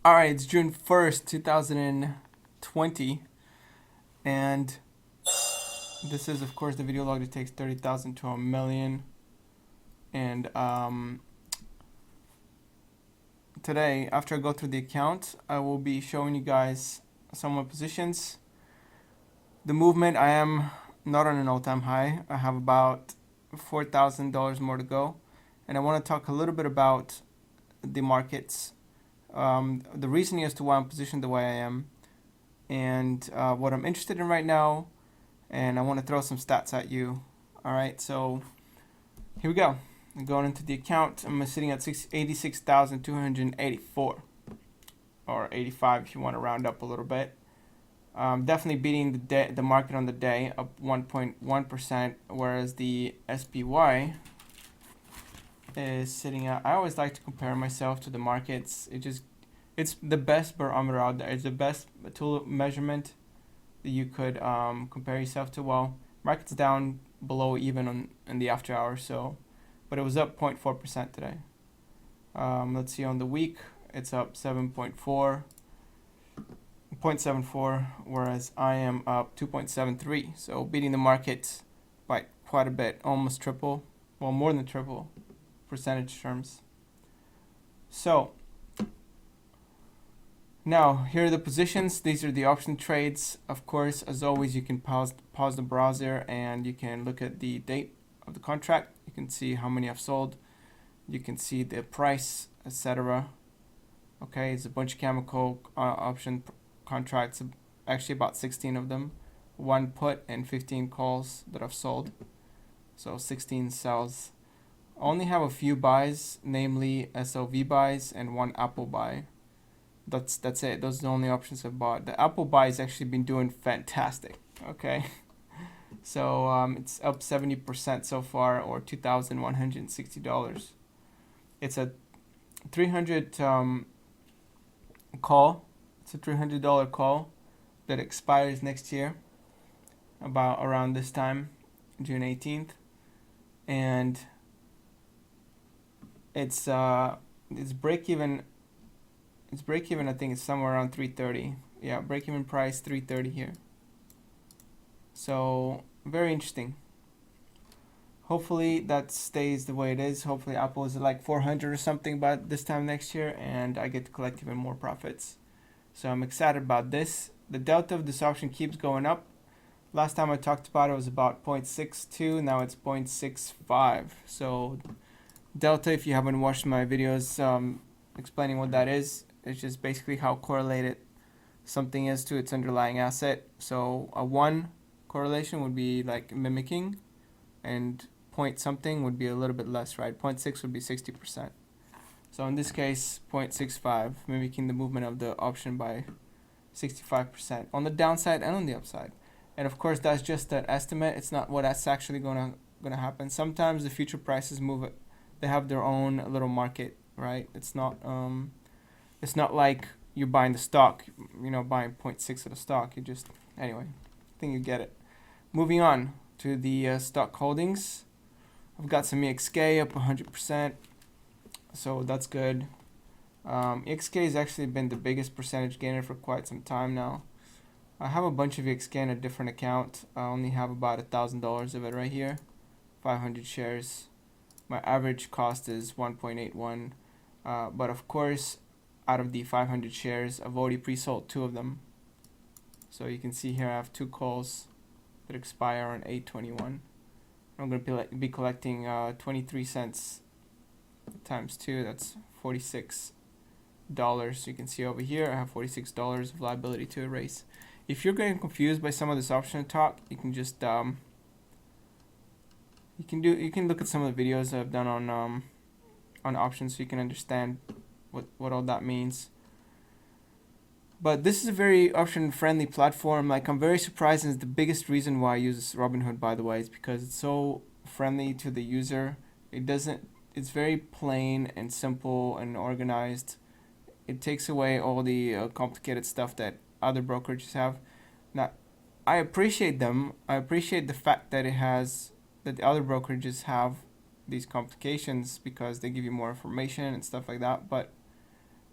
Alright, it's June 1st, 2020, and this is, of course, the video log that takes 30,000 to a million. And today, after I go through the account, I will be showing you guys some of my positions. The movement, I am not on an all-time high. I have about $4,000 more to go, and I want to talk a little bit about the markets. The reasoning as to why I'm positioned the way I am, and what I'm interested in right now, and I want to throw some stats at you. Alright, so here we go. I'm going into the account. I'm sitting at 86,284, or 85 if you want to round up a little bit. Definitely beating the market on the day, up 1.1%, whereas the SPY is sitting at, I always like to compare myself to the markets. It's the best barometer out there. It's the best tool of measurement that you could compare yourself to. Well, market's down below even in the after hours, so, but it was up 0.4% today. Let's see, on the week it's up 0.74, whereas I am up 2.73, so beating the market by quite a bit, almost triple, well, more than triple percentage terms. So now here are the positions. These are the option trades. Of course, as always, you can pause the browser and you can look at the date of the contract. You can see how many I've sold. You can see the price, etc. Okay, it's a bunch of chemical option contracts, actually about 16 of them, 1 put and 15 calls that I've sold, so 16 sells. I only have a few buys, namely SLV buys and 1 Apple buy. That's it. Those are the only options I've bought. The Apple buy has actually been doing fantastic. Okay, so it's up 70% so far, or $2,160. It's a 300 call. It's a $300 call that expires next year, about around this time, June 18th, and it's break even. Its break even, I think, is somewhere around 330. Yeah, break even price 330 here. So very interesting. Hopefully that stays the way it is. Hopefully Apple is at like 400 or something by this time next year, and I get to collect even more profits. So I'm excited about this. The delta of this option keeps going up. Last time I talked about it was about 0.62. Now it's 0.65. So delta, if you haven't watched my videos explaining what that is, it's just basically how correlated something is to its underlying asset. So a 1 correlation would be like mimicking, and point something would be a little bit less, right? 0.6 would be 60%. So in this case, 0.65, mimicking the movement of the option by 65% on the downside and on the upside. And of course, that's just an estimate. It's not what that's actually gonna happen. Sometimes the future prices move it. They have their own little market, right? It's not like you're buying the stock, buying 0.6 of the stock. You just, anyway, I think you get it. Moving on to the stock holdings. I've got some EXK up 100%, so that's good. EXK has actually been the biggest percentage gainer for quite some time now. I have a bunch of EXK in a different account. I only have about $1,000 of it right here, 500 shares. My average cost is 1.81, but of course, out of the 500 shares, I've already pre-sold 2 of them. So you can see here I have 2 calls that expire on 8/21. I'm going to be collecting 23 cents times 2. That's $46. You can see over here I have $46 of liability to erase. If you're getting confused by some of this option talk, you can just you can look at some of the videos I've done on options, so you can understand what all that means. But this is a very option friendly platform. Like, I'm very surprised, and it's the biggest reason why I use Robinhood, by the way, is because it's so friendly to the user. It's very plain and simple and organized. It takes away all the complicated stuff that other brokerages have. Now, I appreciate them. I appreciate the fact that the other brokerages have these complications, because they give you more information and stuff like that. But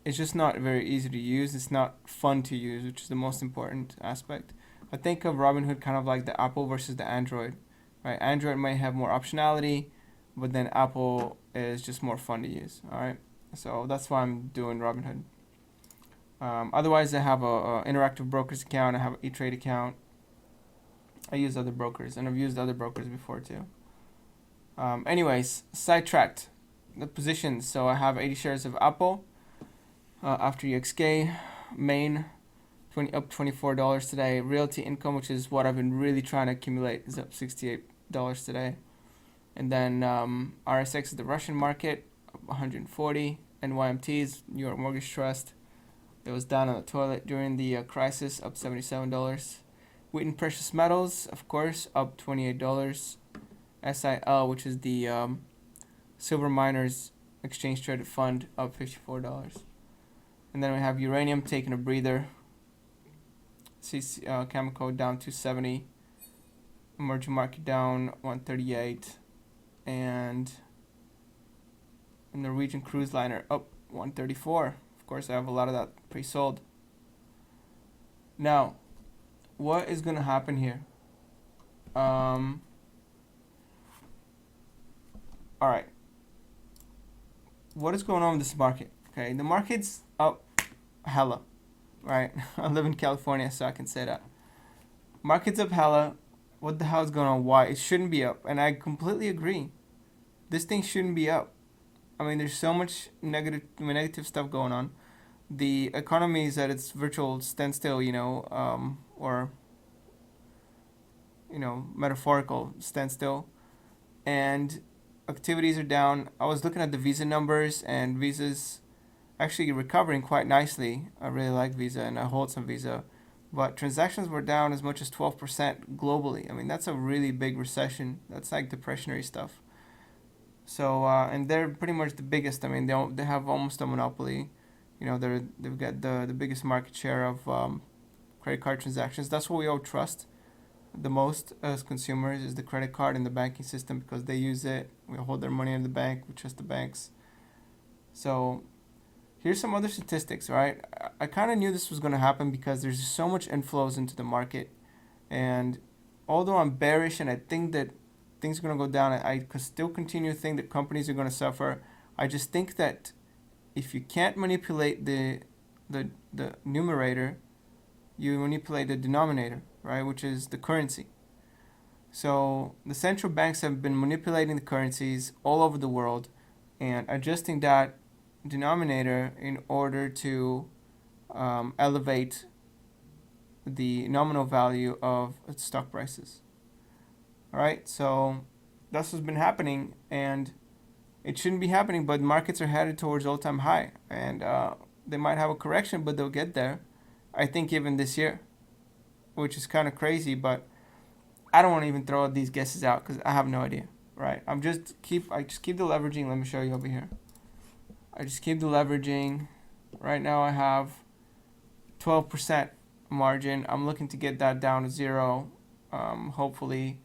it's just not very easy to use. It's not fun to use, which is the most important aspect. I think of Robinhood kind of like the Apple versus the Android, right? Android might have more optionality, but then Apple is just more fun to use. All right, so that's why I'm doing Robinhood. Otherwise, I have a interactive brokers account. I have an E-Trade account. I use other brokers, and I've used other brokers before too. Anyways, sidetracked the positions. So I have 80 shares of Apple after UXK, main up $24 today. Realty income, which is what I've been really trying to accumulate, is up $68 today. And then RSX is the Russian market, up 140. NYMT is New York Mortgage Trust. It was down on the toilet during the crisis, up $77. Wheaton Precious Metals, of course, up $28. SIL, which is the Silver Miners Exchange Traded Fund, up $54. And then we have uranium taking a breather. Chemical down 270. Emerging market down 138. And the Norwegian cruise liner up 134. Of course, I have a lot of that pre-sold. Now, what is going to happen here? All right. What is going on with this market? Okay, the market's up hella, right? I live in California, so I can say that. Market's up hella. What the hell is going on? Why? It shouldn't be up. And I completely agree. This thing shouldn't be up. I mean, there's so much negative stuff going on. The economy is at its virtual standstill, or, metaphorical standstill. And activities are down. I was looking at the Visa numbers, and Visa's actually recovering quite nicely. I really like Visa, and I hold some Visa. But transactions were down as much as 12% globally. I mean, that's a really big recession. That's like depressionary stuff. So, and they're pretty much the biggest. I mean, they have almost a monopoly. They've got the biggest market share of credit card transactions. That's what we all trust the most as consumers, is the credit card and the banking system, because they use it. We hold their money in the bank. We trust the banks. So here's some other statistics, right? I kind of knew this was going to happen because there's so much inflows into the market. And although I'm bearish and I think that things are going to go down, I could still continue to think that companies are going to suffer. I just think that if you can't manipulate the numerator, you manipulate the denominator, right, which is the currency. So the central banks have been manipulating the currencies all over the world and adjusting that denominator in order to elevate the nominal value of stock prices. All right, so that's what's been happening, and it shouldn't be happening, but markets are headed towards all-time high, and they might have a correction, but they'll get there, I think, even this year, which is kind of crazy, but I don't want to even throw these guesses out because I have no idea, right? I just keep the leveraging. Let me show you over here. I just keep the leveraging. Right now I have 12% margin. I'm looking to get that down to 0, hopefully.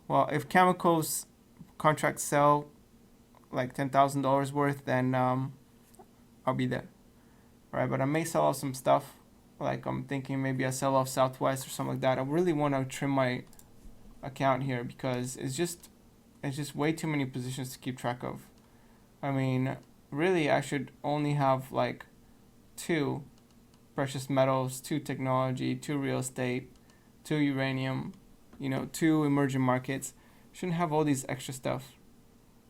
Well, if chemicals contracts sell like $10,000 worth, then I'll be there, right? But I may sell off some stuff. Like I'm thinking maybe I sell off Southwest or something like that. I really want to trim my account here because it's just way too many positions to keep track of. I mean, really, I should only have like 2 precious metals, 2 technology, 2 real estate, 2 uranium, 2 emerging markets. Shouldn't have all these extra stuff.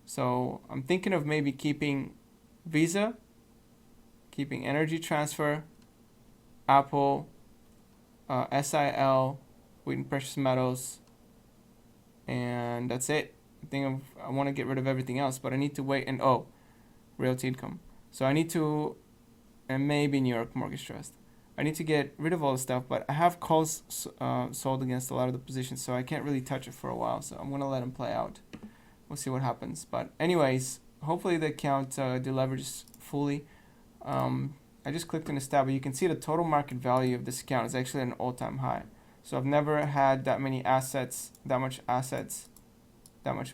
So I'm thinking of maybe keeping Visa, keeping Energy Transfer, Apple, SIL, Wheaton Precious Metals, and that's it. I want to get rid of everything else, but I need to wait, and realty income. So I need to, and maybe New York Mortgage Trust. I need to get rid of all the stuff, but I have calls sold against a lot of the positions, so I can't really touch it for a while, so I'm going to let them play out. We'll see what happens. But anyways, hopefully the account deleverages fully. I just clicked on the stat, but you can see the total market value of this account is actually at an all-time high. So I've never had that many assets, that much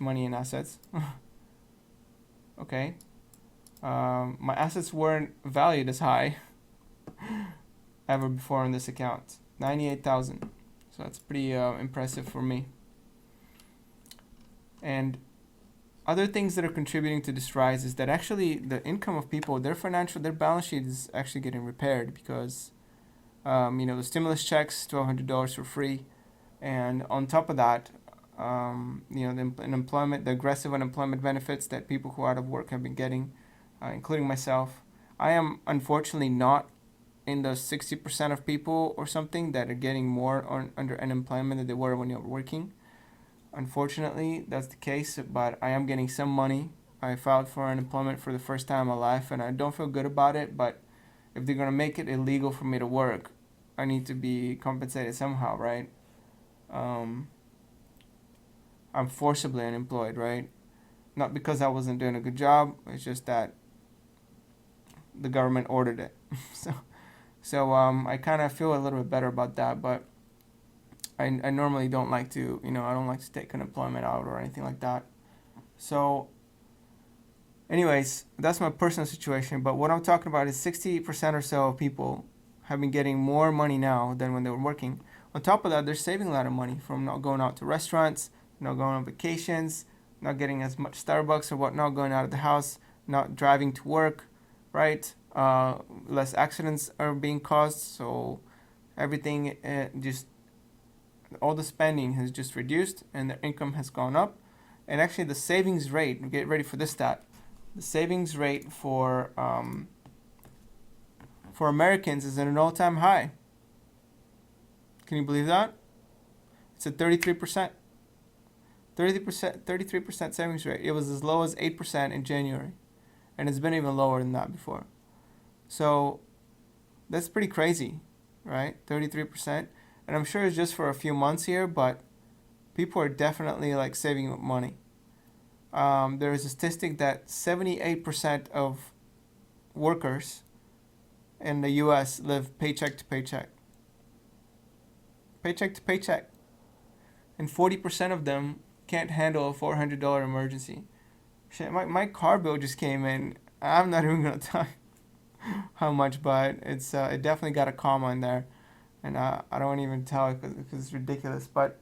money in assets. Okay. My assets weren't valued as high ever before on this account. 98,000. So that's pretty impressive for me. And other things that are contributing to this rise is that actually the income of people, their balance sheet is actually getting repaired because, the stimulus checks, $1,200 for free, and on top of that, the unemployment, the aggressive unemployment benefits that people who are out of work have been getting, including myself. I am unfortunately not in the 60% of people or something that are getting more under unemployment than they were when they were working. Unfortunately, that's the case, but I am getting some money. I filed for unemployment for the first time in my life, and I don't feel good about it, but if they're going to make it illegal for me to work, I need to be compensated somehow, right? Um, I'm forcibly unemployed, right? Not because I wasn't doing a good job, it's just that the government ordered it. so I kind of feel a little bit better about that, but I normally don't like to, I don't like to take unemployment out or anything like that. So, anyways, that's my personal situation. But what I'm talking about is 60% or so of people have been getting more money now than when they were working. On top of that, they're saving a lot of money from not going out to restaurants, not going on vacations, not getting as much Starbucks or whatnot, going out of the house, not driving to work, right? Less accidents are being caused, so everything just all the spending has just reduced and their income has gone up. And actually, the savings rate, get ready for this stat, the savings rate for Americans is at an all-time high. Can you believe that? It's at 33%. 33% savings rate. It was as low as 8% in January, and it's been even lower than that before. So that's pretty crazy, right? 33%. And I'm sure it's just for a few months here, but people are definitely like saving money. There is a statistic that 78% of workers in the U.S. live paycheck to paycheck. Paycheck to paycheck. And 40% of them can't handle a $400 emergency. Shit, my car bill just came in. I'm not even going to tell you how much, but it definitely got a comma in there. And I don't even tell it because it's ridiculous. But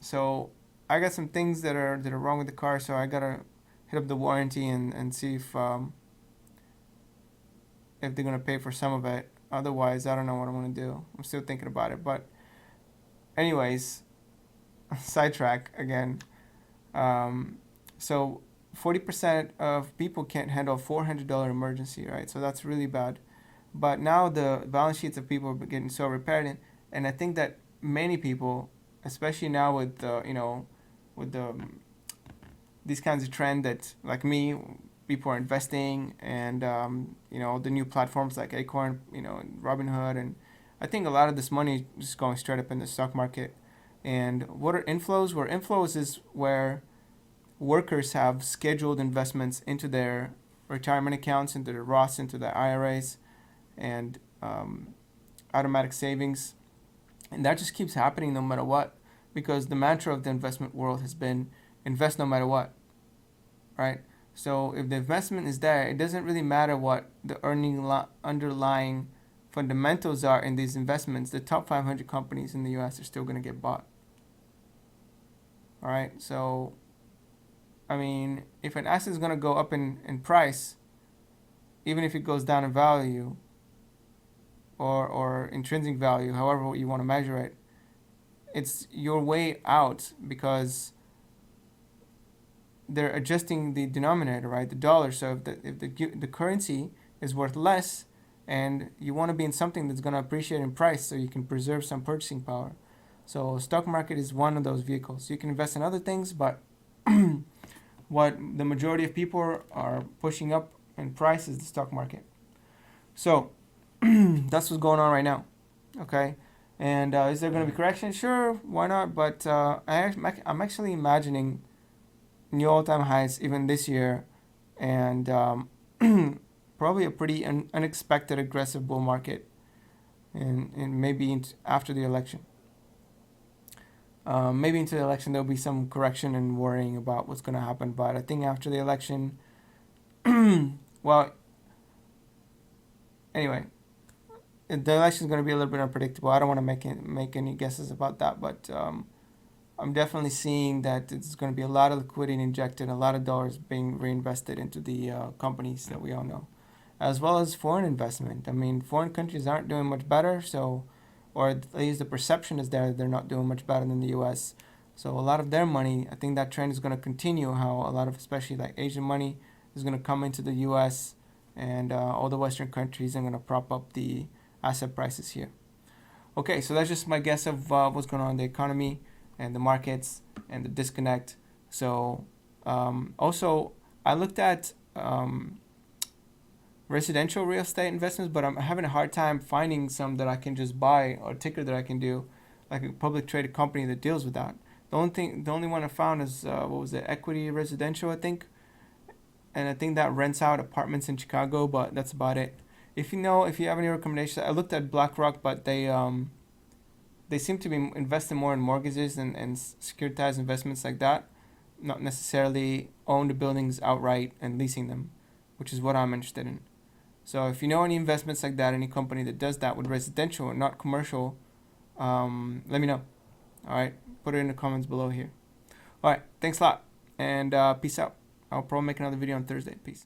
so I got some things that are wrong with the car, so I gotta hit up the warranty and see if they're gonna pay for some of it. Otherwise, I don't know what I'm gonna do. I'm still thinking about it. But anyways, sidetrack again. So 40% of people can't handle a $400 emergency, right? So that's really bad. But now the balance sheets of people are getting so repaired, and I think that many people, especially now with with the these kinds of trend that like me, people are investing, and the new platforms like Acorn, and Robinhood, and I think a lot of this money is just going straight up in the stock market. And what are inflows? Where inflows is where workers have scheduled investments into their retirement accounts, into their Roths, into their IRAs, and automatic savings. And that just keeps happening no matter what, because the mantra of the investment world has been invest no matter what, right? So if the investment is there, it doesn't really matter what the underlying fundamentals are in these investments. The top 500 companies in the US are still going to get bought. All right. So, I mean, if an asset is going to go up in price, even if it goes down in value or intrinsic value, however you want to measure it, it's your way out because they're adjusting the denominator, right? The dollar. So if the currency is worth less, and you want to be in something that's going to appreciate in price, so you can preserve some purchasing power. So stock market is one of those vehicles. You can invest in other things, but what the majority of people are pushing up in price is the stock market. So that's what's going on right now. Okay. And is there going to be correction? Sure, why not? But I'm actually imagining new all-time highs even this year, and probably a pretty unexpected aggressive bull market, and maybe after the election. Maybe into the election there'll be some correction and worrying about what's going to happen, but I think after the election, Well, anyway, the election is going to be a little bit unpredictable. I don't want to make any guesses about that, but I'm definitely seeing that it's going to be a lot of liquidity injected, a lot of dollars being reinvested into the companies that we all know, as well as foreign investment. I mean, foreign countries aren't doing much better, so, or at least the perception is there they're not doing much better than the U.S. So a lot of their money, I think that trend is going to continue. How a lot of, especially like Asian money, is going to come into the U.S. and all the Western countries are going to prop up the asset prices here. Okay, so that's just my guess of what's going on in the economy and the markets and the disconnect. So also, I looked at residential real estate investments, but I'm having a hard time finding some that I can just buy or ticker that I can do, like a public traded company that deals with that. The only one I found is what was it, Equity Residential, I think, and I think that rents out apartments in Chicago, but that's about it. If you have any recommendations, I looked at BlackRock, but they seem to be investing more in mortgages and securitized investments like that, not necessarily own the buildings outright and leasing them, which is what I'm interested in. So if you know any investments like that, any company that does that with residential and not commercial, let me know. All right, put it in the comments below here. All right, thanks a lot, and peace out. I'll probably make another video on Thursday. Peace.